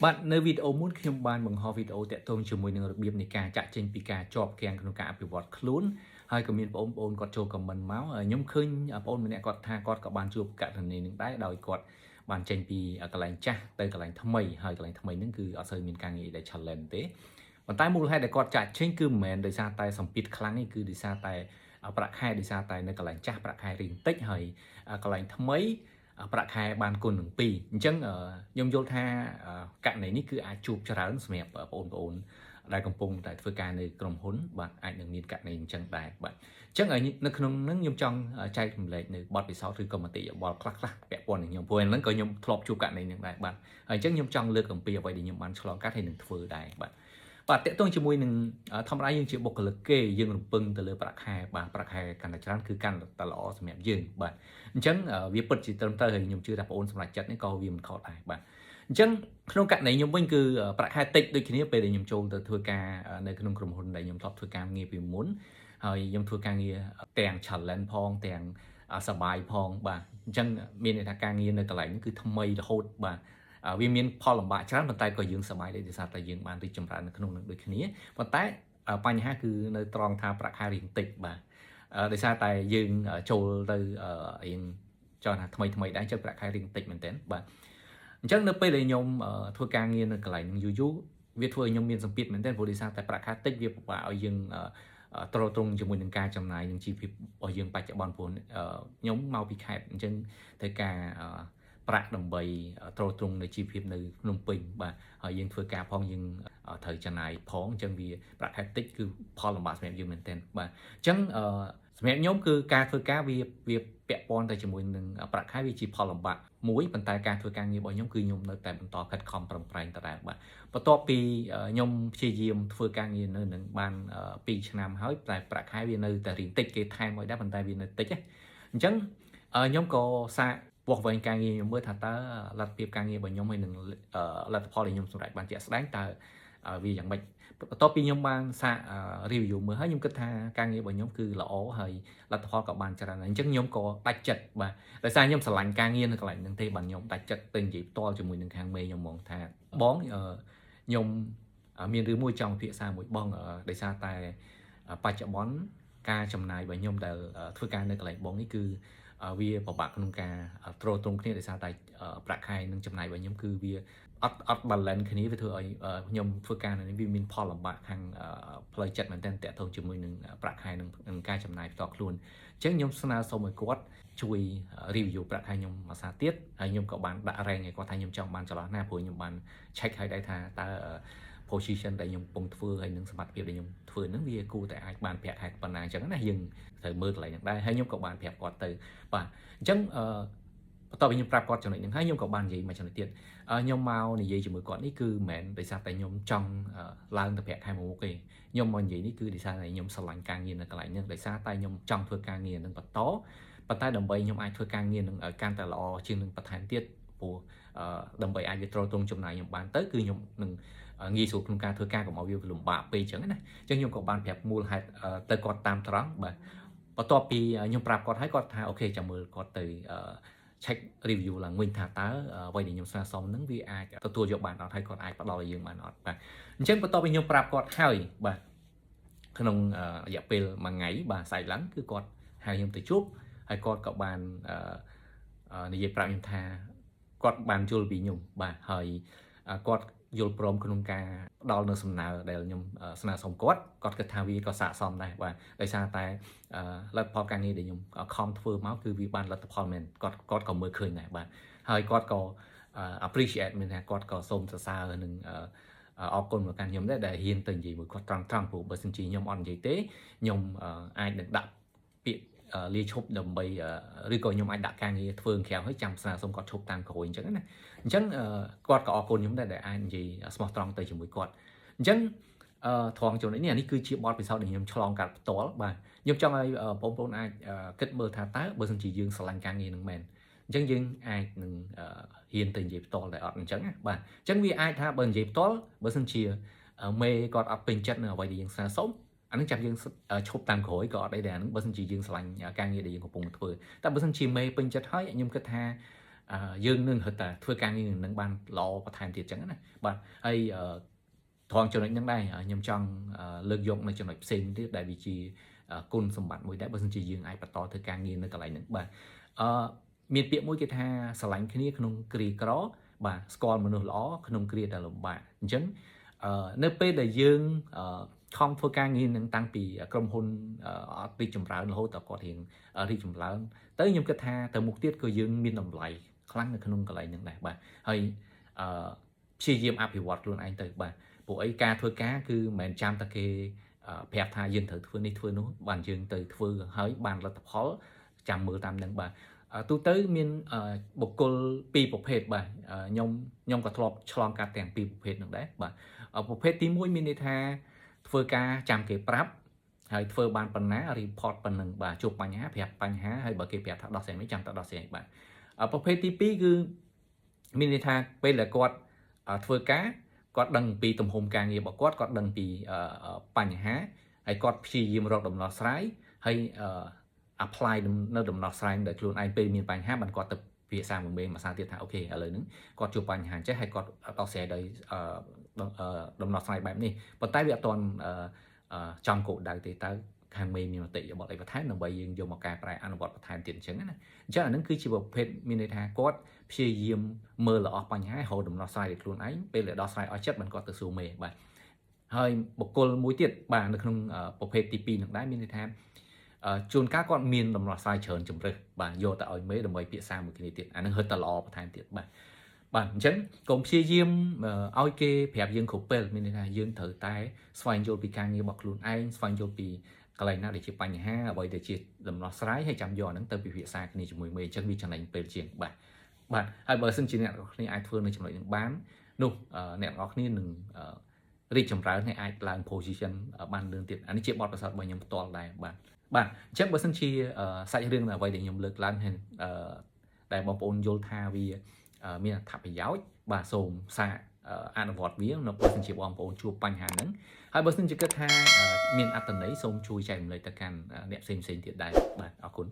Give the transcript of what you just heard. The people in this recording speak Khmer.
បាទនៅវីដេអូមួយខ្ញុំបានបង្ហោះវីដេអូតាក់ទងជាមួយនឹងរបៀបនៃការចាក់ចេញពីការជាប់គាំងក្នុងការអភិវឌ្ឍខ្លួនហើយក៏មានបងប្អូនគាត់ចូលខមមិនមកខ្ញុំឃើញបងប្អូនម្នាក់គាត់ថាគាត់ក៏បានជួបករណីនឹងដែរដោយគាត់បានចេញពីកន្លែងចាស់ទៅកន្លែងថ្មីហើយកន្លែងថ្មីហ្នឹងគឺអត់សូវមានការងារដែល challenge ទេប៉ុន្តែមូលហេតុដែលគាត់ចាក់ចេញគឺមិនមែនដោយសារតែសម្ពាធខ្លាំងទេគឺដោយសារតែប្រាក់ខែដោយសារតែនៅកន្លែងចាស់ប្រាក់ខែរៀងតិចហើយកន្លែងថ្មីប្រាក់ខែបានគុណនឹង2អញ្ចឹងខ្ញុំយល់ថាករណីនេះគឺអាចជួបច្រើនសម្រាប់បងប្អូនដែលកំពុងតែធ្វើការនៅក្រុមហ៊ុនបាទអាចនឹងមានករណីអញ្ចឹងដែរបាទអញ្ចឹងនៅក្នុងហ្នឹងខ្ញុំចង់ចែករំលែកនៅបទពិសោធន៍ឬក៏មតិយោបល់ខ្លះៗពាក់ព័ន្ធនឹងខ្ញុំព្រោះហ្នឹងក៏ខ្ញុំធ្លាប់ជួបករណីហ្នឹងដែរបាទហើយអញ្ចឹងខ្ញុំចង់លើកអំពីអ្វីដែលខ្ញុំបានឆ្លងកាត់ហើយនឹងធ្វើដែរបាទតកតងជាមួយនឹងធម្មតាយើងជាបុគ្គលិកគេយើងរំពឹងទៅលើប្រាក់ខែបាទប្រាក់ខែកាន់តែច្រើនគឺកាន់តែល្អសម្រាប់យើងបាទអញ្ចឹងវាពិតជាត្រឹមត្រូវហើយខ្ញុំជឿថាបងអូនសម្រាប់ចិត្តនេះក៏វាមិនខុសដែរបាទអញ្ចឹងក្នុងករណីខ្ញុំវិញគឺប្រាក់ខែតិចដូចគ្នាពេលដែលខ្ញុំចូលទៅធ្វើការនៅក្នុងក្រុមហ៊ុនដែលខ្ញុំធ្លាប់ធ្វើការងារពីមុនហើយខ្ញុំធ្វើការងារទាំង challenge ផងទាំងសប្បាយផងបាទអញ្ចឹងមានន័យថាការងារនៅកន្លែងនេះគឺថ្មីរហូតបាទវាមានផលលំបាកច្រើនប៉ុន្តែក៏យើងសប្បាយដែរដោយសារតែយើងបានរីកចម្រើននៅក្នុងនឹងដូចគ្នាប៉ុន្តែបញ្ហាគឺនៅត្រង់ថាប្រាក់ខែរៀងតិចបាទដោយសារតែយើងចូលទៅរៀងចង់ថាថ្មីដែរចឹងប្រាក់ខែរៀងតិចមែនទែនបាទអញ្ចឹងនៅពេលដែលខ្ញុំធ្វើការងារនៅកន្លែងយូរវាធ្វើឲ្យខ្ញុំមានសម្ពាធមែនទែនព្រោះដោយសារតែប្រាក់ខែតិចវាពិបាកឲ្យយើងទ្រទ្រង់ជាមួយនឹងការចំណាយនឹងជីវភាពរបស់យើងបច្ចុប្បន្នព្រោះខ្ញុំមកពីខេត្តអញ្ចឹងត្រូវការប្រាក់ដើម្បីទ្រទ្រង់នៅជីវភាពនៅភ្នំពេញបាទហើយយើងធ្វើការផងយើងត្រូវចំណាយផងអញ្ចឹងវាប្រាក់ខែតិចគឺផលលំបាកសម្រាប់យើងមែនទែនបាទអញ្ចឹងសម្រាប់ខ្ញុំគឺការធ្វើការវាពាក់ព័ន្ធទៅជាមួយនឹងប្រាក់ខែវាជាផលលំបាកមួយប៉ុន្តែការធ្វើការងាររបស់ខ្ញុំគឺខ្ញុំនៅតែបន្តខិតខំប្រឹងប្រែងដដែលបាទបន្ទាប់ពីខ្ញុំព្យាយាមធ្វើការងារនៅនឹងបាន2ឆ្នាំហើយតែប្រាក់ខែវានៅតែរៀងតិចគេថែមឲ្យដែរប៉ុន្តែវានៅតិចហ្នឹងអញ្ចឹងខ្ញុំក៏សាកវាស់វែងការងារខ្ញុំមើលថាតើលទ្ធភាពការងាររបស់ខ្ញុំហើយនឹងលទ្ធផលដែលខ្ញុំសម្រេចបានជាក់ស្ដែងតើវាយ៉ាងម៉េចបន្ទាប់ពីខ្ញុំបានសាក review មើលហើយខ្ញុំគិតថាការងាររបស់ខ្ញុំគឺល្អហើយលទ្ធផលក៏បានច្រើនហើយអញ្ចឹងខ្ញុំក៏ដាច់ចិត្តបាទដោយសារខ្ញុំស្រឡាញ់ការងារនៅកន្លែងហ្នឹងទេបាទខ្ញុំដាច់ចិត្តទៅនិយាយផ្ទាល់ជាមួយនឹងខាងមេខ្ញុំហ្មងថាបងខ្ញុំមានរឿងមួយចង់ពិភាក្សាមួយបងដោយសារតែបច្ចុប្បន្នការចំណាយរបស់ខ្ញុំដែលធ្វើការនៅកន្លែងបងនេះគឺវាពិបាកក្នុងការទ្រទ្រង់គ្នាដោយសារតែប្រាក់ខែនិងចំណាយរបស់ខ្ញុំគឺវាអត់ balance គ្នាវាធ្វើឲ្យខ្ញុំធ្វើការនៅនេះវាមានផលលំបាកខាងផ្លូវចិត្តមែនទែនតាក់ទងជាមួយនឹងប្រាក់ខែនិងការចំណាយផ្ទាល់ខ្លួនអញ្ចឹងខ្ញុំស្នើសុំឲ្យគាត់ជួយ review ប្រាក់ខែខ្ញុំមួយសារទៀតហើយខ្ញុំក៏បានដាក់ rank ឲ្យគាត់ថាខ្ញុំចង់បានចន្លោះណាព្រោះខ្ញុំបាន check ឲ្យដែរថាតើ position ដែលខ្ញុំកំពុងធ្វើហើយនឹងសមត្ថភាពដែលខ្ញុំធ្វើហ្នឹងវាគួរតែអាចបានប្រាក់ខែប៉ុណ្ណាអញ្ចឹងណាយើងត្រូវមើលកន្លែងហ្នឹងដែរហើយខ្ញុំក៏បានប្រាប់គាត់ទៅបាទអញ្ចឹងបន្ទាប់ពីខ្ញុំប្រាប់គាត់ចំណុចហ្នឹងហើយខ្ញុំក៏បាននិយាយមកចំណុចទៀតខ្ញុំមកនិយាយជាមួយគាត់នេះគឺមិនមែនដោយសារតែខ្ញុំចង់ឡើងទៅប្រាក់ខែមួយមុខទេខ្ញុំមកនិយាយនេះគឺដោយសារតែខ្ញុំស្រឡាញ់ការងារនៅកន្លែងហ្នឹងដោយសារតែខ្ញុំចង់ធ្វើការងារនឹងបន្តប៉ុន្តែដើម្បីខ្ញុំអាចធ្វើការងារនឹងឲ្យកាន់តែល្អជាងនឹងបន្ថែមទៀតព្រោះដើម្បីអាចវាទ្រទ្រង់ចំណាយខ្ញុំបានទៅគឺខ្ញុំនឹងងាយស្រួលក្នុងការធ្វើការកុំឲ្យវាលំបាកពេកអញ្ចឹងណាអញ្ចឹងខ្ញុំក៏បានប្រាប់មូលហេតុទៅគាត់តាមត្រង់បាទបន្ទាប់ពីខ្ញុំប្រាប់គាត់ហើយគាត់ថាអូខេចាំមើលគាត់ទៅcheck review ឡើងវិញថាតើអ្វីដែលខ្ញុំស្នើសុំហ្នឹងវាអាចទទួលយកបានអត់ហើយគាត់អាចផ្ដល់ឲ្យយើងបានអត់បាទអញ្ចឹងបន្ទាប់ពីខ្ញុំប្រាប់គាត់ហើយបាទក្នុងរយៈពេល1ថ្ងៃបាទស្អែកឡើងគឺគាត់ហៅខ្ញុំទៅជួបហើយគាត់ក៏បាននិយាយប្រាប់ខ្ញុំថាគាត់បានយល់ពីខ្ញុំបាទហើយគាត់យល់ព្រមក្នុងការផ្ដល់នៅសំណើដែលខ្ញុំស្នើសុំគាត់គិតថាវាក៏ស័ក្តិសមដែរបាទដោយសារតែលទ្ធផលការងារដែលខ្ញុំខំធ្វើមកគឺវាបានលទ្ធផលមែនគាត់ក៏មើលឃើញដែរបាទហើយគាត់ក៏ appreciate មានថាគាត់ក៏សូមសរសើរនឹងអរគុណមកកាន់ខ្ញុំដែរដែលហ៊ានទៅនិយាយមួយគាត់ត្រង់ព្រោះបើសិនជាខ្ញុំអត់និយាយទេខ្ញុំអាចនឹងដាក់ពាក្យលាឈប់ដើម្បីឬក៏ខ្ញុំអាចដាក់ការងារធ្វើក្រៅហើយចាំស្នើសុំគាត់ឈប់តាមក្រោយអញ្ចឹងណាអញ្ចឹងគាត់ក៏អរគុណខ្ញុំដែរដែលអាចនិយាយស្មោះត្រង់ទៅជាមួយគាត់អញ្ចឹងត្រង់ចំណុចនេះអានេះគឺជាបទពិសោធន៍ដែលខ្ញុំឆ្លងកាត់ផ្ទាល់បាទខ្ញុំចង់ឲ្យបងប្អូនអាចគិតមើលថាតើបើសិនជាយើងស្រឡាញ់ការងារនឹងមែនអញ្ចឹងយើងអាចនឹងហ៊ានទៅនិយាយផ្ទាល់តែអត់អញ្ចឹងណាបាទអញ្ចឹងវាអាចថាបើនិយាយផ្ទាល់បើសិនជាមេគាត់អត់ពេញចិត្តនៅអ្វីដែលយើងស្នើសុំអានឹងចាំយើងឈប់តាមក្រោយក៏អត់អីដែរអានឹងបើសិនជាយើងស្រឡាញ់ការងារដែលយើងកំពុងធ្វើតែបើសិនជាមេពេញចិត្តហើយខ្ញុំគិតថា dương nâng hơi ta thưa càng như nâng ban lo và thành thiệt chẳng này bạn hay thong cho nên những đây nhầm trong lợi dụng này cho nó xem tiếp đại vị trí côn sầm bạt mùi đá bớt chỉ dương ai bắt to thưa càng như nơi cái lại những bạn miền biển mũi cái tha sờ lạnh cái này không kiri có bạn score mà nó ló không kiri là bạn chấn nơi pe đại dương không thưa càng như nâng tăng bị cầm hôn đi chủng ráo hô tập có hiện đi chủng ráo tới nhầm cái tha từ mục tiêu của dương miền đồng lại khăn là không cái lại những này bạn hay chi diêm áp hiệu quả luôn anh tới bạn bộ ấy ca thôi cá cứ mền trăm ta kê phép tha dân thử phương đi phương nó bàn dương từ phương hơi bàn là tập khó chạm mưa tam nâng bà tôi tới miền bộ cô pi bộ phết bà nhông cả thọp chlong cả tèng pi bộ phết được đấy bà bộ phết tí mũi miền đi tha phương ca chạm kê prap hay phương bàn phần ná report phần nâng bà chụp bánh há phép bánh há hay bà kê phép thằng đọc xe mấy trăm thằng đọc xe bà bộ phết tí pi cứ miền đi tha bây là quạt phương cá có đăng pi tầm hồn càng nhiều bảo có đăng pi bánh há hay có chi diêm rộng đầm nó sái hay apply nó đầm nó sái để luôn anh pi miền bánh há bạn có tập phía sang một bên mà sang tiết thảo ok ở lời nữa có chụp bánh há chết hay có tao xe đây đầm nó sái bạn này còn tay bị toàn trong cổ đại thì ta hàng mê miền tây bọn lại và thái nó bây giờ dùng một cái phải ăn bọt thành tiền trứng này chắc là nó cứ chỉ một phết miền tây có phi diêm mơ là ở bánh hái hồ đầm nó sai được luôn ấy bây giờ đó sai ở chất mình có từ số mề bạn hơi một cô mũi tiệt bạn được không một phết tp được đấy miền tây chôn các con miền đầm nó sai trơn chấm rồi bạn vô tại ở mấy đầm bầy bịa sang một cái tiệt nó hơi tà lò và thành tiệt bạn bản chất cùng phi diêm ao kê phép dương khổ bền miền tây dương thử tay xoay vô bị càng như bọc luôn anh xoay vô bị cái này nào để chụp bánh ha bởi để chỉ đầm nó sái hay chạm giò nó từ bị phía xa cái này chỉ mùi mê chân vi chẳng lành bền chuyện bạn hai bờ sân chỉ nè này ai thưa này trong lại những bán nụ nè ngọc này đừng đi trong trái này ai làm position ở ban đường tiền anh ấy chia bọt là sao bởi nhầm toàn này bạn chắc bờ sân chi sai riêng là vậy để nhầm lực lan hình đại bóng ôn vô tha vì miền tháp giáo bà sồn xa ăn vọt vía nó bớt chỉ bom ôn chua bánh hàn nắng hai bớt chỉ kết ha miền ăn tần đấy sông chui chạy lấy tất cả đẹp xem thiệt đại bạn ở cuốn